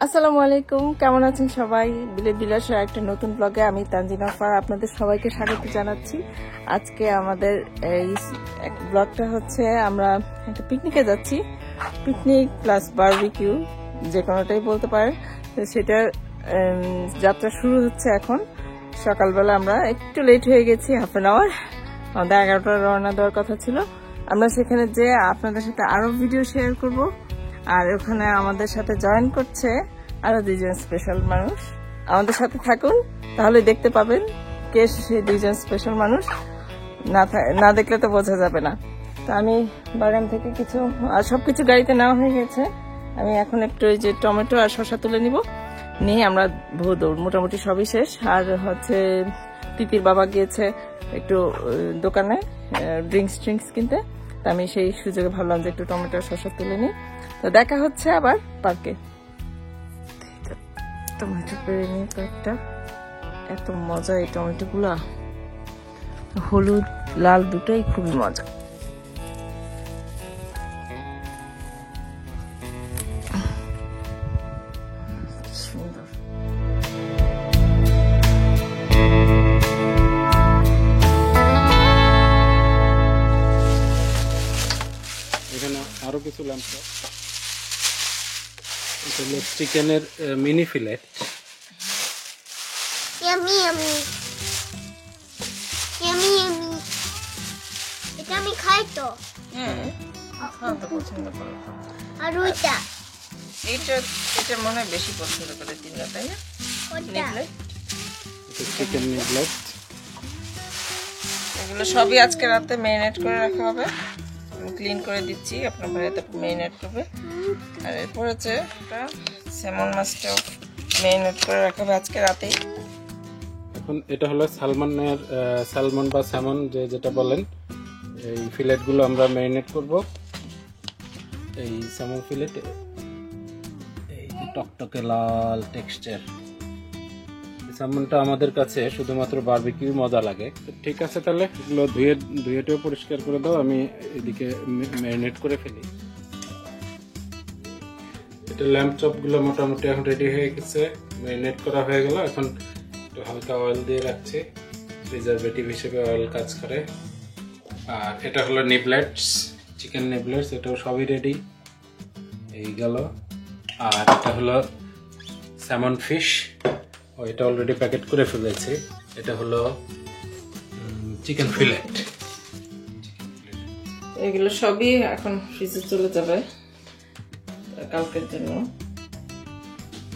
আসসালামু আলাইকুম, কেমন আছেন সবাই? বিলেত বিলাসের একটা নতুন ব্লগে আমি তানজিনা আফার আপনাদের সবাইকে স্বাগত জানাচ্ছি। আজকে আমাদের এই ব্লগটা হচ্ছে আমরা একটা পিকনিকে যাচ্ছি। পিকনিক প্লাস বারবিকিউ যে কোনোটাই বলতে পারেন। তো সেটার যাত্রা শুরু হচ্ছে এখন। সকালবেলা আমরা একটু লেট হয়ে গেছি, হাফ অ্যান আওয়ার। আমাদের 11টায় রওনা দেওয়ার কথা ছিল। আমরা সেখানে যে আপনাদের সাথে আরো ভিডিও শেয়ার করব। আর ওখানে আমাদের সাথে জয়েন করছে আরো দুইজন স্পেশাল মানুষ। আমাদের সাথে থাকুন, তাহলে দেখতে পাবেন কে সেই দুইজন স্পেশাল মানুষ। না দেখলে তো বোঝা যাবে না। তো আমি বাগান থেকে কিছু সবকিছু গাড়িতে নেওয়া হয়ে গেছে। আমি এখন একটু ওই যে টমেটো আর শসা তুলে নিয়ে আমরা দৌড়, মোটামুটি সবই শেষ। আর হচ্ছে তিতির বাবা গিয়েছে একটু দোকানে ড্রিঙ্কস কিনতে। তা আমি সেই সুযোগে ভাবলাম যে একটু টমেটো আর শসা তুলে নিই। তো দেখা হচ্ছে আবার পার্কে। টমেটো পেরে নিয়ে কয়েকটা, এত মজা এই টমেটো গুলা, হলুদ লাল দুটোই খুবই মজা। সুন্দর। এখানে আরো কিছু ল্যাম্প, চিকেনের মিনি ফিলেট। এটা আমি খাই তো। পছন্দ করে। আর ওইটা এটা মনে হয় বেশি পছন্দ করে তিনটা, তাই না? চিকেন নিবলেট। এগুলো সবই আজকে রাতে ম্যারিনেট করে রাখা হবে। ক্লিন করে দিচ্ছি, আপনার ভাইয়াতে ম্যারিনেট করবে। আর এরপর হচ্ছে একটা স্যামন মাছটাও ম্যারিনেট করে রাখা হবে আজকে রাতেই। এখন এটা হলো স্যালমন বা স্যামন যেটা বলেন, এই ফিলেটগুলো আমরা ম্যারিনেট করব। এই স্যামন ফিলেট, এই যে টকটকে লাল টেক্সচার। স্যামনটা আমাদের কাছে শুধুমাত্র বারবিকিউ মজা লাগে। ঠিক আছে, তাহলে এগুলো ধুয়েটেও পরিষ্কার করে দাও, আমি এদিকে ম্যারিনেট করে ফেলি। এটা ল্যাম্প চপগুলো মোটামুটি এখন রেডি হয়ে গেছে, ম্যারিনেট করা হয়ে গেল। এখন একটু হালকা অয়েল দিয়ে রাখছি, প্রিজারভেটিভ হিসেবে অয়েল কাজ করে। আর এটা হলো নিবলেটস, চিকেন নিবলেটস, এটাও সবই রেডি এই গেল। আর এটা হলো স্যামন ফিশ, এটা অলরেডি প্যাকেট করে ফেলেছি। এটা হলো চিকেন ফিলেট। এগুলো সবই এখন ফ্রিজে চলে যাবে কালকের জন্য।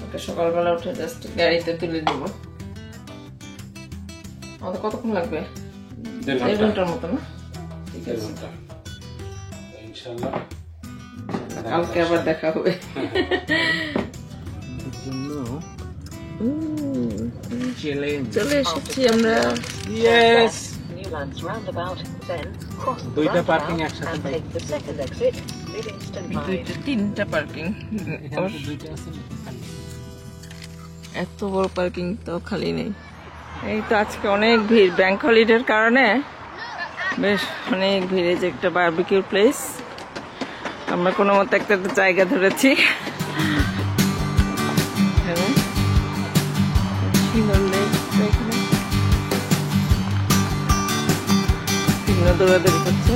ওকে সকালবেলা উঠে জাস্ট গাড়িতে তুলে দিব। আমাদের কতক্ষণ লাগবে? 1.5 ঘন্টার মতো না? ঠিক আছে, ইনশাআল্লাহ কালকে আবার দেখা হবে। চলে এসেছি আমরা। ইয়েস, দুইটা পার্কিং একসাথে, তিনটা পার্কিং। এত বড় পার্কিং তো খালি নেই। এই তো আজকে অনেক ভিড়, ব্যাংক হলিডের কারণে বেশ অনেক ভিড়। এই যে একটা বারবিকিউ প্লেস, আমরা কোনো মতো একটা জায়গা ধরেছি। দৌড়াদৌড়ি করছে।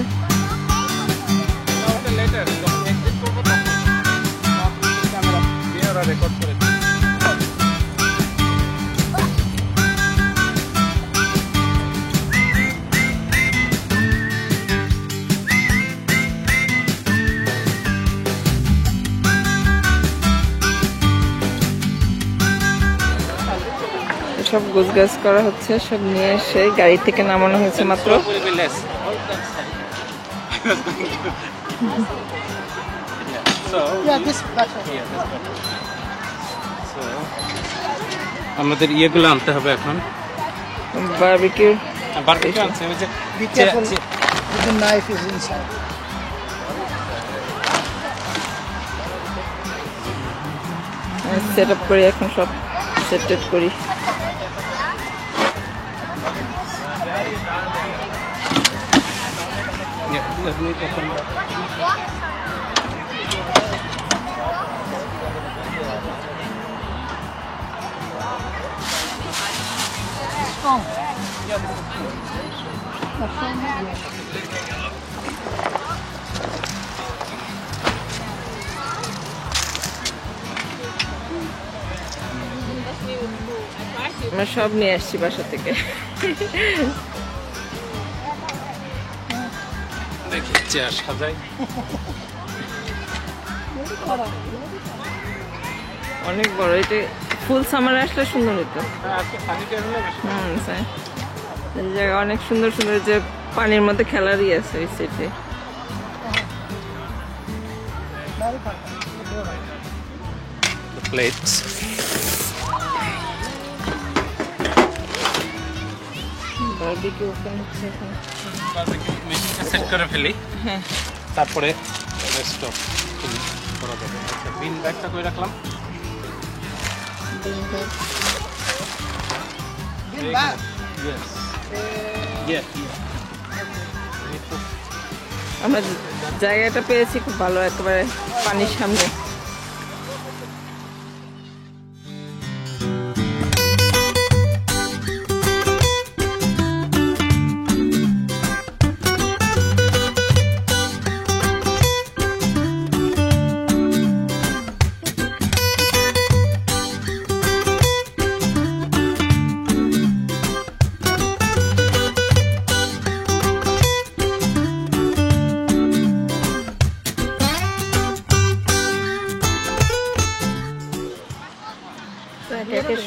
সব গোছগাছ করা হচ্ছে, সব নিয়ে এসে গাড়ি থেকে নামানো হয়েছে মাত্র। আমাদের ইয়েগুলো আনতে হবে এখন। বারবিকিউ আনছে, সেট আপ করি, এখন সব সেট করি। আমরা সব নিয়ে আসছি বাসা থেকে। দেখি চেয়ার সাজাই। অনেক বড়, এটা ফুল সামারে আসলে সুন্দর হতো। স্যার এই জায়গায় অনেক সুন্দর সুন্দর যে পানির মধ্যে খেলারই আছে ওই সেটে। প্লেটস বারবিকিউ ওপেন হচ্ছে এখন। মেশিনটা সেট করে ফেলি, হ্যাঁ তারপরে রেস্ট অফ করা যাবে। আচ্ছা, বিন ব্যাগটা করে রাখলাম। আমরা জায়গাটা পেয়েছি খুব ভালো, একেবারে পানির সামনে।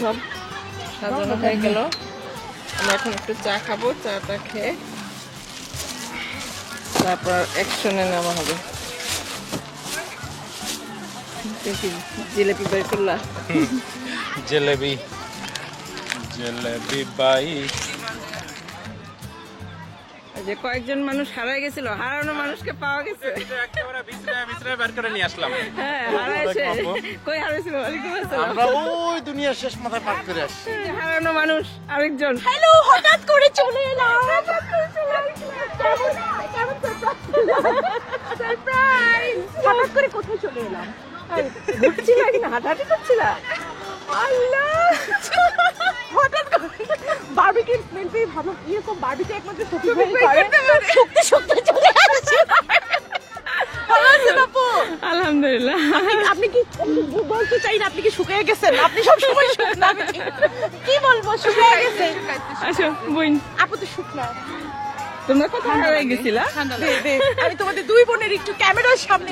সব সাজানো হয়ে গেল। আমরা এখন একটু চা খাবো, চাটা খেয়ে তারপর অ্যাকশনে নেওয়া হবে। জিলেপি বের করলা? জিলেবি জিলেবি বাই। যে কয়েকজন মানুষ হারাই গেছিল, হারানো মানুষকে পাওয়া গেছে। একেবারে বিছরা বের করে নিয়ে আসলাম। হ্যাঁ হারাইছে। কই হারাইছিল? ওয়ালাইকুম আসসালাম। আমরা ওই দুনিয়ার শেষ মাথায় পার করে আসছি। হারানো মানুষ আরেকজন। হ্যালো, হঠাৎ করে চলে এলাম। সারপ্রাইজ! হঠাৎ করে কোথায় চলে এলাম? ঘুরছিলা কিনা, হাঁটাহাঁটি করছিলা? আল্লাহ! হঠাৎ করে বারবিকিউ স্মেল পেয়ে ভাবলাম এরকম বারবিকিউ একমাত্র সত্যি করে শক্তি শক্তি চলে আসছে। ভালো আছেন আপু? আলহামদুলিল্লাহ। আপনি কি বলতে চাই না আপনি কি শুকিয়ে গেছেন? আপনি সব সময় শুকনা। আমি কি বলবো, শুকিয়ে গেছেন। আসো বোন, আপু তো শুকনা। তোমরা কোথায় হারাই গেছিলা? আমি তোমাদের দুই বোনের একটু ক্যামেরার সামনে।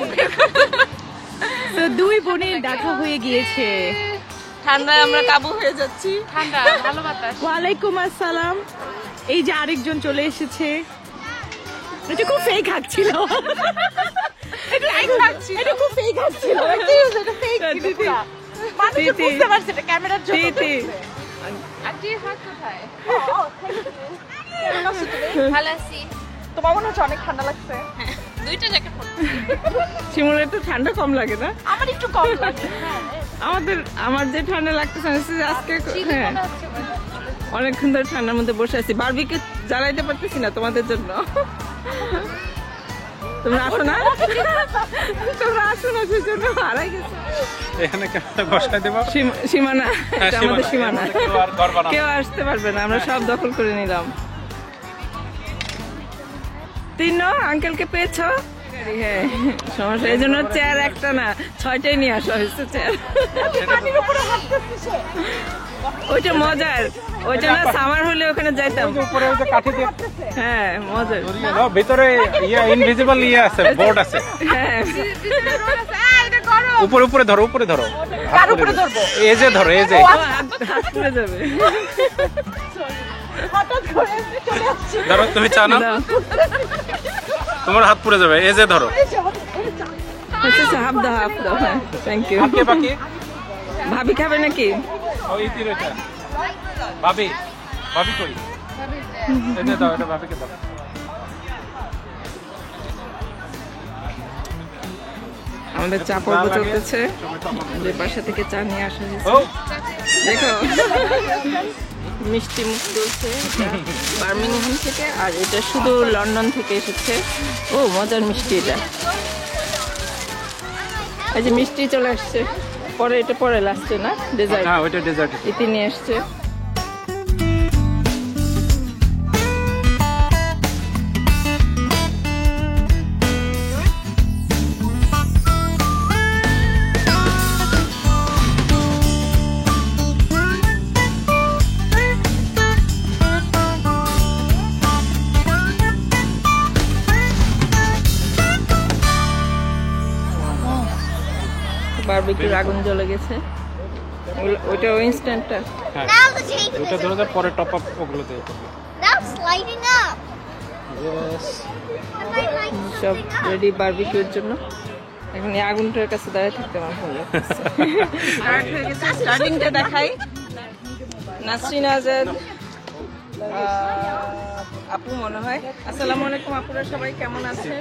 তো দুই বোনের দেখা হয়ে গিয়েছে। ঠান্ডায় আমরা কাবু হয়ে যাচ্ছি। ঠান্ডা, ভালো বাতাস। ওয়ালাইকুম আসসালাম। এই যে আরেকজন চলে এসেছে। এটা খুব ফেক হাঁকছিল। এটা খুব ফেক হাঁকছিল। এটা ফেক দিদি, মানুষ দিদি। বুঝতে পারছে এটা ক্যামেরার জন্য। দিদি, আন্টি হাত কোথায়? কেমন আছো তুমি? ভালো আছি। তোমার মনে হচ্ছে অনেক ঠান্ডা লাগছে। দুইটা জ্যাকেট পরছি। শিমুলের তো ঠান্ডা কম লাগে না? আমার একটু কম লাগে। আমার যে ঠান্ডা লাগতেছে আজকে, হ্যাঁ অনেকক্ষণ ধরে ঠান্ডার মধ্যে বসে আছি। বারবিকিউ জ্বালাইতে পারতেছি না তোমাদের জন্য। তোমরা আসো না, তোমরা আসো না, সেজন্য হারাই গেছে। এখানে কেমন বসায় দেবো? সীমানা, হ্যাঁ, এটা আমাদের সীমানা। কেউ আর ঘর বানাবে না। কেউ আসতে পারবে না, আমরা সব দখল করে নিলাম। তিন আঙ্কেলকে পেয়েছো? হ্যাঁ সমস্যা, এই জন্য চেয়ার একটা না 6টাই নিয়ে আসা হয়েছে চেয়ার। পানির উপরে হাঁটতেছে সে। ওইটা মজার, ওইটা না সামার হলে ওখানে যাইতাম। উপরে ওই যে কাঠি দিয়ে হ্যাঁ মজার। ভিতরে ইনভিজিবল আছে, বোর্ড আছে। হ্যাঁ উপরে উপরে ধরো, উপরে ধরো। কার উপরে ধরবো? এই যে ধরো, এই যে। ও, হাত পুড়ে যাবে। হঠাৎ করে এসে চলে আসছে। ধরো, তুমি চা নাও, দাও। তোমার হাত পুড়ে যাবে। এই যে ধরো। আচ্ছা হাফ দাও, হাফ দাও। হ্যাঁ থ্যাংক ইউ। বাকি বাকি ভাবি খাবে নাকি? ওই তিরটা ভাবি, ভাবি কই? এটা দাও, এটা ভাবিকে দাও। আমাদের চা পর্ব চলতেছে, যে বাসা থেকে চা নিয়ে আসা হয়েছে। ও দেখো মিষ্টি মুখ চলছে, বার্মিংহাম থেকে, আর এটা শুধু লন্ডন থেকে এসেছে। ও মজার মিষ্টি এটা। এই যে মিষ্টি চলে আসছে, পরে এটা পরে লাস্টে না ডেজার্ট, হ্যাঁ ওইটা ডেজার্ট। ইতি নিয়ে আসছে। বারবিকিউর আগুন জ্বলে গেছে। ওইটা ইনস্ট্যান্টটা। হ্যাঁ ওটা ধরে ধরে পরে টপ আপ ওগুলো দিয়ে করবে। Now it's lighting up. Yes. সব রেডি বারবিকিউর জন্য। এখন এই আগুনটার কাছে দাঁড়িয়ে থাকতে আমার ভালো লাগছে। স্টার্ট হয়ে গেছে। স্টার্টিংটা দেখাই। নাসরিন আজাদ আপু মনে হয়। আসসালামু আলাইকুম আপুরা, সবাই কেমন আছেন?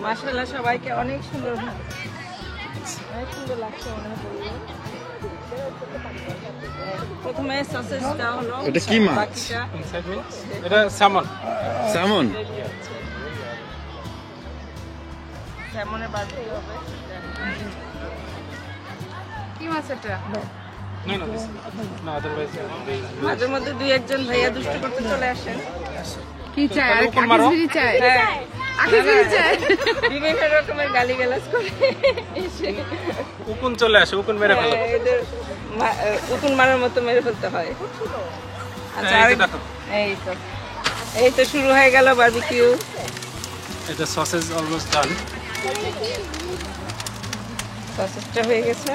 মাশাআল্লাহ সবাইকে অনেক সুন্দর লাগছে মনে হয়। প্রথমে সসেজটা হলো, এটা কি মাছ? বাকিটা এটা স্যামন। স্যামন স্যামনের বারবিকিউ হবে। কি মাছ এটা? না না না আদারওয়াইজ মাঝে মধ্যে দুই একজন ভাইয়া দুষ্টু করতে চলে আসেন। কি চাই? আর কোন মারো? আকাশবিড়ি চাই? হ্যাঁ, আকাশবিড়ি চাই? বিভিন্ন রকমের গালিগালাজ করে এসে উকুন চলে আসে, উকুন মেরে ফেলে। এদের উকুন মারার মতো মেরে ফেলতে হয়। আচ্ছা এই যে দেখো। এই তো শুরু হয়ে গেল বারবিকিউ। এটা সসেজ অলমোস্ট ডান। সসেজটা হয়ে গেছে।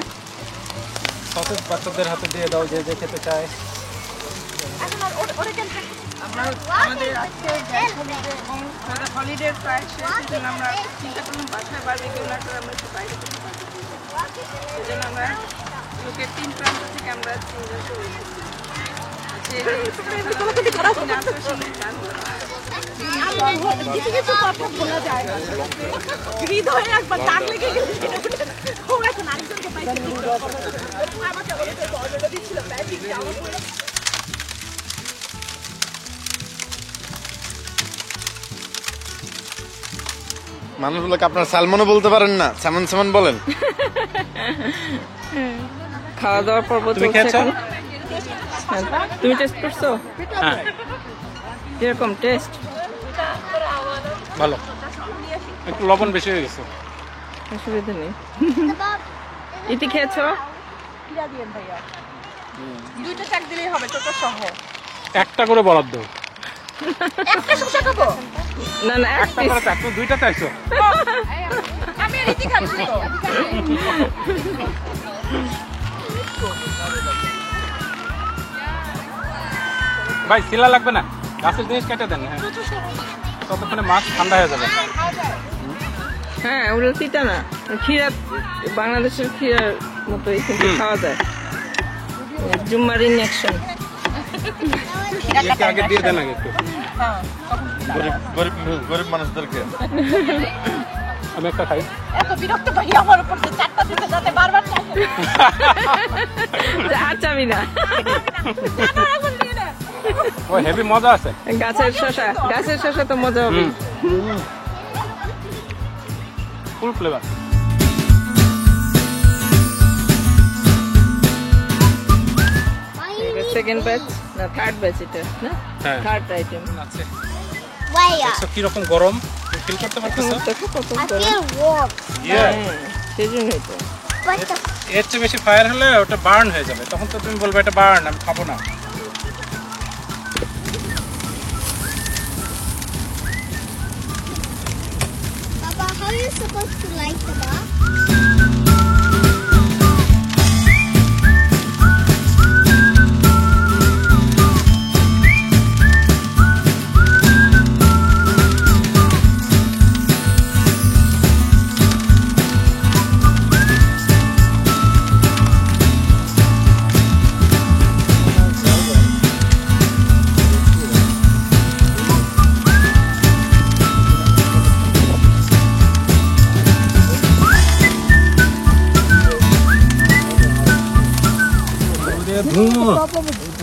সসেজ বাচ্চাদের হাতে দিয়ে দাও যে যে খেতে চায়। আমাদের আজকে হলিডে প্রায় শেষ, সেজন্য আমরা চিন্তা করলাম বাসায় বারবিকিউ না করে আমরা একটু বাইরে করতে পারি। সেজন্য আমরা লোকের 3 প্রান্ত থেকে আমরা 3 জন চলে এসেছি। কিছু কথা বলা যায় না। হৃদয়ে একবার দাগ লেগে গেলে ও এখন আরেকজনকে পাইছে। আমাকে বলেছে অলরেডি ছিল ব্যাটিং আমার বলে মানুষগুলোকে আপনার সালমনও বলতে পারেন না, স্যামন স্যামন বলেন। খাওয়া দাওয়ার পর্ব তুমি চলছে খেয়েছো? এখন। হ্যাঁ, তুমি টেস্ট করছো? হ্যাঁ কিরকম টেস্ট? ভালো, একটু লবণ বেশি হয়ে গেছে। অসুবিধা নেই। ইতি খেয়েছো? দুইটা চাক দিলেই হবে টোটো সহ। একটা করে বরাদ্দ। একটা শসা খাবো। না না, এক একটা piece। করে চাকরি দুইটা চাইছো। আমি আর রীতি খাচ্ছি তো। ভাই শিলা লাগবে না, গাছের জিনিস কেটে দেন। হ্যাঁ ততক্ষণে মাছ ঠান্ডা হয়ে যাবে। হ্যাঁ ওগুলো তিতা না, ক্ষীরা বাংলাদেশের ক্ষীরার মতোই কিন্তু খাওয়া যায়। জুম্মার ইনজেকশন। একে আগে দিয়ে দেন আগে একটু। গরিব মানুষদেরকে আমি একটা খাই। এত বিরক্ত করি আমার উপর যে চারটা দিতে যাতে বারবার চাই। আর চাবি না। ও হেভি মজা আছে। গাছের শসা তো মজা হবে। ফুল ফ্লেভার। সেকেন্ড ব্যাচ না থার্ড ব্যাচ এটা না? হ্যাঁ। Third item. আছে। Way up. দেখছো কি রকম গরম, ফিল করতে পারতেছো? দেখো কত I গরম। feel warm. Yeah. সেই জন্যই তো। But the এর চেয়ে বেশি ফায়ার হলে ওটা বার্ন হয়ে যাবে, তখন তো তুমি বলবে এটা বার্ন, আমি খাবো না। Papa, how are you supposed to light them up?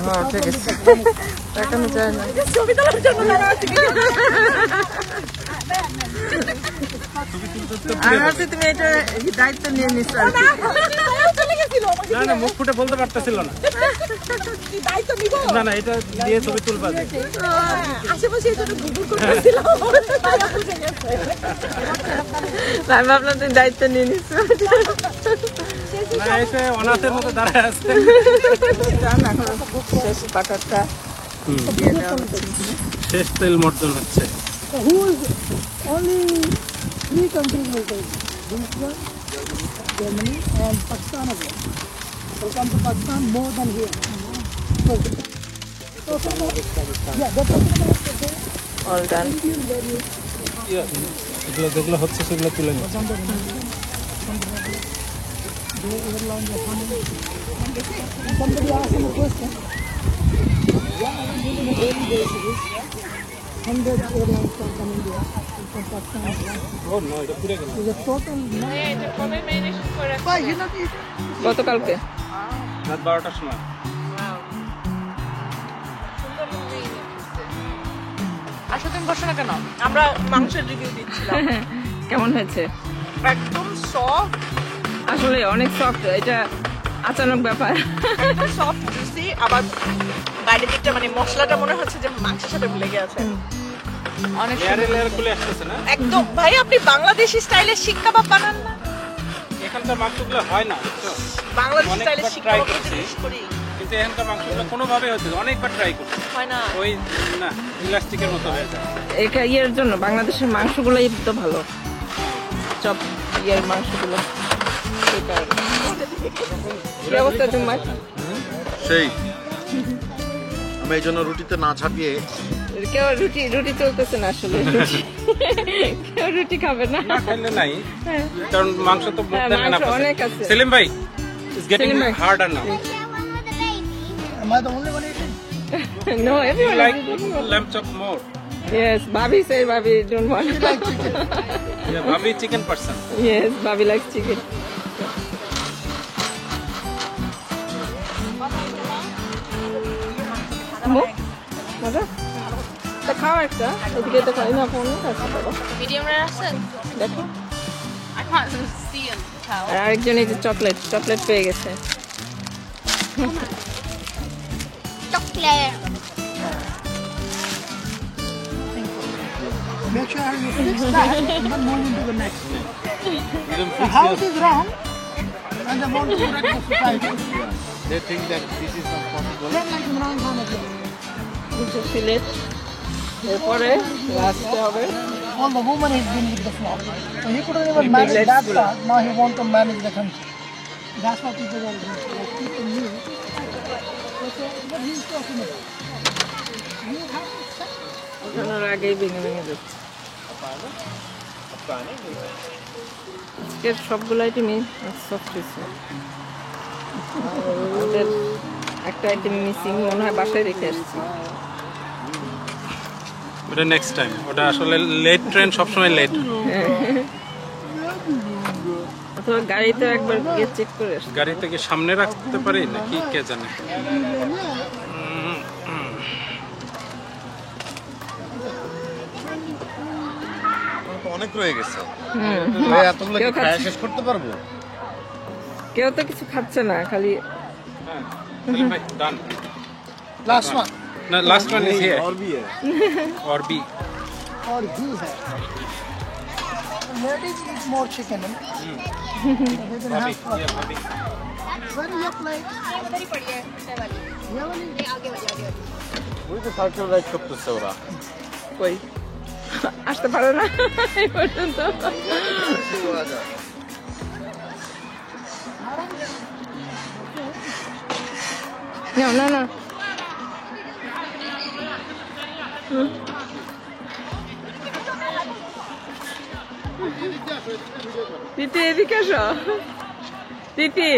হ্যাঁ ঠিক আছে। দেখানো যায় না। ছবি তোলার জন্য দাঁড়া আছি। আর হচ্ছে তুমি এটা দায়িত্ব নিয়ে নিচ্ছ আর কি। চলে গেছিল। না না মুখ ফুটে বলতে পারতেছিল না। কি দায়িত্ব নিব? না না এটা দিয়ে ছবি তুলবা যে। আশেপাশে এই জন্য ঘুরঘুর করতেছিলাম। তারা বুঝে গেছে। আমি ভাবলাম তুমি দায়িত্ব নিয়ে নিচ্ছ। না এসে অনাথের মতো দাঁড়ায় আছে। শেষ বাটারটা শেষ তেল মর্জন হচ্ছে। Only 3 countries will take. Germany and Pakistan as well. Welcome to Pakistan more than here. Yeah, that's all done. যেগুলো হচ্ছে সেগুলো তুলে নিই। Somebody asked him a question. Yeah, on a daily basis, 100 airlines come from India, from Pakistan. ও না, এটা পুরো গেল। There's a total Why, you not eat? গতকালকে রাত 12টার সময়। আসলে তুমি বসো না কেন? আমরা মাংসের রিভিউ দিচ্ছিলাম। কেমন হয়েছে? একদম সফট, আসলে অনেক সফট, এটা আচানক ব্যাপার। একদম সফট জুসি, আবার বাইরের দিকটা মানে মশলাটা মনে হচ্ছে যে মাংসের সাথে লেগে আছে। অনেক লেয়ারে লেয়ার খুলে আসতেছে না? একদম ভাই, আপনি বাংলাদেশি স্টাইলে শিক কাবাব বানান না? এখানকার মাংসগুলো হয় না, বুঝছো? বাংলাদেশি অনেকবার স্টাইলে শিক try কাবাব করছি। জিনিস করি কিন্তু এখানকার মাংসগুলো কোনোভাবে হচ্ছে না, অনেকবার ট্রাই করছি, হয় না। ওই না ইলাস্টিকের মতো হয়ে যায়। এটা ইয়ের জন্য বাংলাদেশের মাংসগুলোই তো ভালো, সব ইয়ের মাংসগুলো। এই কারণে। কি অবস্থা তোমার? সেই আমি এই জন্য রুটিতে না ছাপিয়ে কেউ রুটি চলতেছে না আসলে, কেউ রুটি খাবে না। না খাইলে নাই, কারণ মাংস তো হ্যাঁ, মাংস অনেক আছে। সেলিম ভাই, ইটস গেটিং সেলিম ভাই। Harder now. Am I the only one eating? No, everyone Like is eating. lamb chop more. Yes, Bobby said Bobby don't want. Yeah, Bhabhi chicken person. Yes, Bobby likes chicken. মজা? তা খাও একটা, এদিকে তো খাই না, অনেক আছে বাবা। মিডিয়াম রেয়ার আছেন? দেখো। I can't see and tell. আর আরেকজন এই যে চকলেট পেয়ে গেছে। Chocolate. Make sure you fix that and then move into the next. Even The house is wrong and they want to correct the society. they think that this is not possible. Then like Imran Khan again. কিছু সিলেট, এরপরে লাস্টে হবে All the woman has been with the flock. So he couldn't even manage that part. Now he wants to manage the country. That's what people are doing. Like people knew. So what he's talking about. You have to say. ওঠানোর আগেই ভেঙে যাচ্ছে। আজকের সবগুলো আইটেমই soft হয়েছে। ওদের একটা item missing, মনে হয় বাসায় রেখে আসছি। ওটা নেক্সট টাইম, ওটা আসলে লেট ট্রেন সবসময় লেট। অথবা গাড়িতে একবার গিয়ে চেক করে আসছি। গাড়ি থেকে সামনে রাখতে পারি নাকি কে জানে। অনেক রয়ে গেছে ভাই, এতগুলো কি খাওয়া শেষ করতে পারবো? কেউ তো কিছু খাচ্ছে না, খালি হ্যাঁ, সেলিম ভাই ডান। Last one. No, last one is here. और भी है Or B. Or he has. Ladies eat more chicken. They can Bhabhi, have fun. yeah, Bhabhi. Where is your plate? ওই তো সার্কেল রাইড করতেছে ওরা। কই আসতে পারো না এই পর্যন্ত। না না তিতি এদিকে আসো, তিতি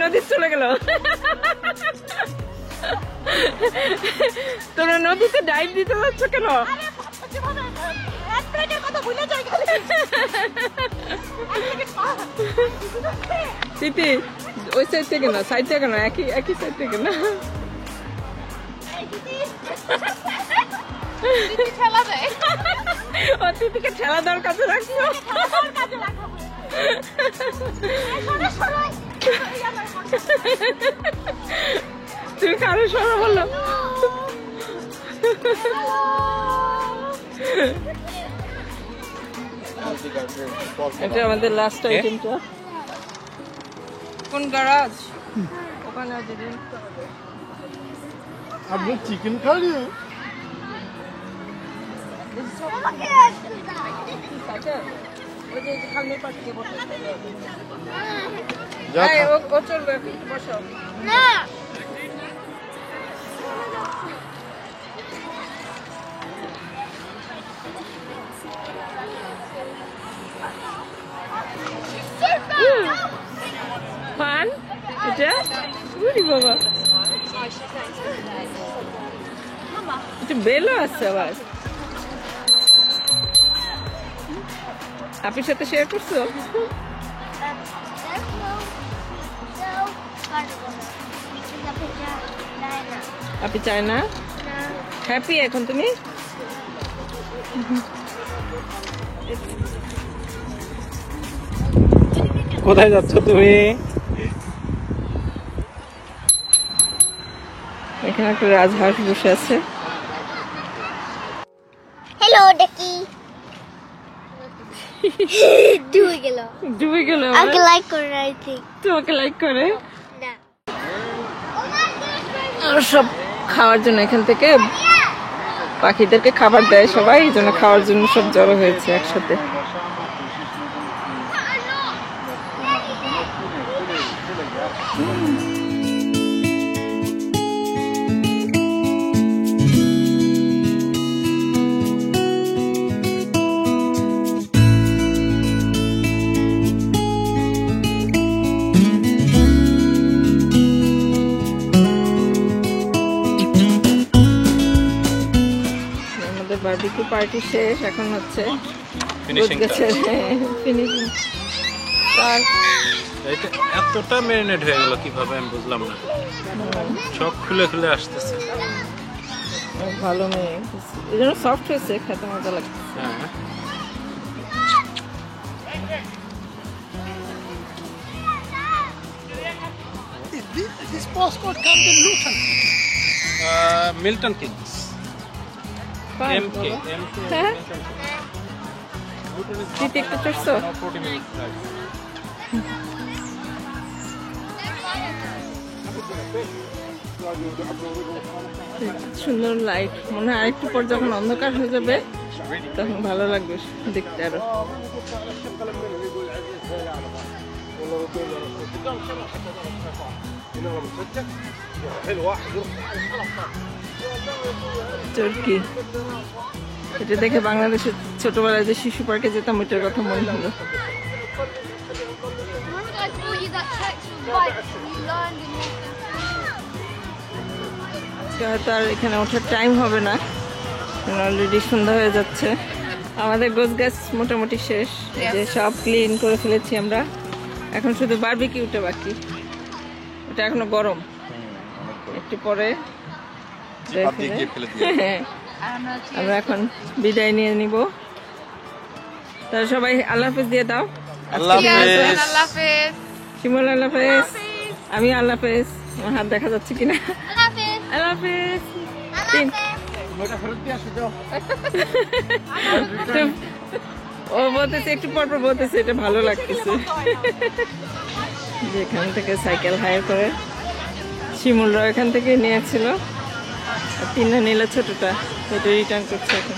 নদী চলে গেল। তোমরা নদীতে ডাইভ দিতে পারছো কেন? তিতি ওই সাইড থেকে না, সাইড থেকে না, একই সাইড থেকে না। ঠেলা দেয়। ও তিতিকে ঠেলা দেওয়ার কাছে রাখছো। তুমি কারো সরো বলো। এটা আমাদের লাস্ট আইটেমটা। কোন গ্যারাজ? ওখানে দিদি आपने चिकन खा लिया? ওই যে খালমির পাশে গিয়ে বসো। যা এই, ও চলবে, একটু বসো। No. ফান এটা উরি বাবা, একটু বেলও আছে আবার। আপনার সাথে শেয়ার করছো? আপনি চায় না? হ্যাপি এখন তুমি? কোথায় যাচ্ছ তুমি? এখানে একটা রাজহাঁস বসে আছে। Hello, Ducky. Doing it. ডুবে গেল I like her, I think. তোমাকে লাইক করে। No. আর সব খাওয়ার জন্য এখান থেকে পাখিদেরকে খাবার দেয় সবাই, এই জন্য খাওয়ার জন্য সব জড়ো হয়েছে একসাথে। আমাদের বারবিকিউ পার্টি শেষ, এখন হচ্ছে ফিনিশিং ফিনিশিং। আর এটা এতটা ম্যারিনেট হয়ে গেল কিভাবে আমি বুঝলাম না, সব খুলে খুলে আসতেছে। ভালো মেয়ে, এই জন্য সফট হয়েছে, খেতে মজা লাগছে। হ্যাঁ This postcode comes in Luton. Milton Kings Fun, এমকে বাবা। এমকে হ্যাঁ, দিতে একটু চড়ছো? 40 minutes drive. সুন্দর লাইট, মনে হয় আরেকটু পর যখন অন্ধকার হয়ে যাবে তখন ভালো লাগবে দেখতে আরো। তুর্কি, এটা দেখে বাংলাদেশের ছোটবেলায় যে শিশু পার্কে যেতাম ওইটার কথা মনে হলো। Remember I bought you that textbook bike you learned in আজকে হয়তো আর এখানে ওঠার টাইম হবে না, অলরেডি সন্ধ্যা হয়ে যাচ্ছে। আমাদের গোছ গাছ মোটামুটি শেষ, এই যে সব ক্লিন করে ফেলেছি আমরা, এখন শুধু বারবিকিউটা বাকি। ওটা এখনো গরম, একটু পরে হাত দিয়ে গিয়ে ফেলে দিয়ে আমরা এখন বিদায় নিয়ে নিব। তাহলে সবাই আল্লাহ হাফেজ দিয়ে দাও। আল্লাহ হাফেজ। Allah Hafiz. শিমুল আল্লাহ হাফেজ, আমি আল্লাহ হাফেজ। আমার হাত দেখা যাচ্ছে কিনা? Hafiz. আল্লাহ হাফেজ। তিন। ও বলতেছে একটু পর পর বলতেছে এটা ভালো লাগতেছে। যেখান থেকে সাইকেল হায়ার করে শিমুলরা এখান থেকে নিয়েছিল, আর তিনটা নিলে ছোটটা, এটা রিটার্ন করছে এখন।